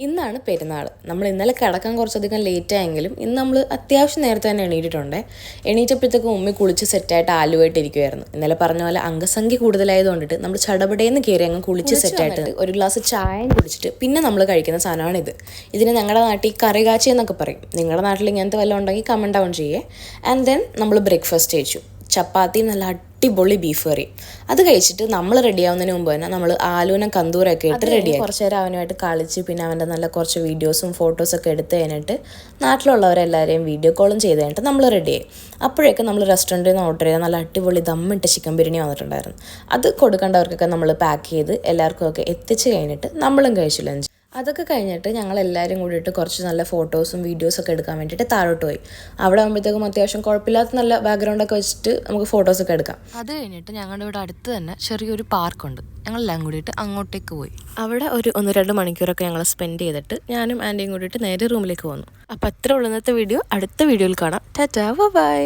ഇന്നാണ് പെരുന്നാൾ. നമ്മൾ ഇന്നലെ കിടക്കാൻ കുറച്ചധികം ലേറ്റ് ആയെങ്കിലും ഇന്ന് നമ്മൾ അത്യാവശ്യം നേരത്തെ തന്നെ എണീറ്റിട്ടുണ്ട്. എണീറ്റപ്പോഴത്തേക്കും ഉമ്മി കുളിച്ച് സെറ്റായിട്ട് ആലുവായിട്ടിരിക്കുമായിരുന്നു. ഇന്നലെ പറഞ്ഞ പോലെ അംഗസംഖ്യ കൂടുതലായതുകൊണ്ടിട്ട് നമ്മൾ ചടപടേന്ന് കയറി അങ്ങ് കുളിച്ച് സെറ്റായിട്ട് ഒരു ഗ്ലാസ് ചായയും കുടിച്ചിട്ട് പിന്നെ നമ്മൾ കഴിക്കുന്ന സാധനമാണിത്. ഇതിന് ഞങ്ങളുടെ നാട്ടിൽ കറി കാച്ചി എന്നൊക്കെ പറയും. നിങ്ങളുടെ നാട്ടിൽ ഇങ്ങനത്തെ വല്ലതും ഉണ്ടെങ്കിൽ കമൻറ്റ് ഡൗൺ ചെയ്യേ. ആൻഡ് ദെൻ നമ്മൾ ബ്രേക്ക്ഫാസ്റ്റ് കഴിച്ചു. ചപ്പാത്തിയും നല്ല അടിപൊളി ബീഫ് കറി. അത് കഴിച്ചിട്ട് നമ്മൾ റെഡി ആവുന്നതിന് മുമ്പ് തന്നെ നമ്മൾ ആലൂനം കന്തൂരൊക്കെ ഇട്ട് റെഡിയായി. കുറച്ച് നേരം അവനുമായിട്ട് കളിച്ച് പിന്നെ അവൻ്റെ നല്ല കുറച്ച് വീഡിയോസും ഫോട്ടോസൊക്കെ എടുത്ത് കഴിഞ്ഞിട്ട് നാട്ടിലുള്ളവരെല്ലാവരെയും വീഡിയോ കോളും ചെയ്ത് കഴിഞ്ഞിട്ട് നമ്മൾ റെഡിയായി. അപ്പോഴേക്കും നമ്മൾ റെസ്റ്റോറൻറ്റിൽ നിന്ന് ഓർഡർ ചെയ്താൽ നല്ല അടിപൊളി ദമ്മിട്ട ചിക്കൻ ബിരിയാണി വന്നിട്ടുണ്ടായിരുന്നു. അത് കൊടുക്കേണ്ടവർക്കൊക്കെ നമ്മൾ പാക്ക് ചെയ്ത് എല്ലാവർക്കും ഒക്കെ എത്തിച്ച് കഴിഞ്ഞിട്ട് നമ്മളും കഴിച്ചു ലഞ്ച്. അതൊക്കെ കഴിഞ്ഞിട്ട് ഞങ്ങൾ എല്ലാവരും കൂടിയിട്ട് കുറച്ച് നല്ല ഫോട്ടോസും വീഡിയോസൊക്കെ എടുക്കാൻ വേണ്ടിയിട്ട് താഴോട്ട് പോയി. അവിടെ ആകുമ്പോഴത്തേക്കും അത്യാവശ്യം കുഴപ്പമില്ലാത്ത നല്ല ബാക്ക്ഗ്രൗണ്ടൊക്കെ വെച്ചിട്ട് നമുക്ക് ഫോട്ടോസൊക്കെ എടുക്കാം. അത് കഴിഞ്ഞിട്ട് ഞങ്ങളുടെ ഇവിടെ അടുത്ത് തന്നെ ചെറിയൊരു പാർക്കുണ്ട്. ഞങ്ങളെല്ലാം കൂടിയിട്ട് അങ്ങോട്ടേക്ക് പോയി. അവിടെ ഒരു 1-2 മണിക്കൂറൊക്കെ ഞങ്ങൾ സ്പെൻഡ് ചെയ്തിട്ട് ഞാനും ആൻറ്റിയും കൂടിയിട്ട് നേരെ റൂമിലേക്ക് വന്നു. അപ്പോൾ അത്ര ഉള്ള ഇന്നത്തെ വീഡിയോ. അടുത്ത വീഡിയോയിൽ കാണാം. Tata bye.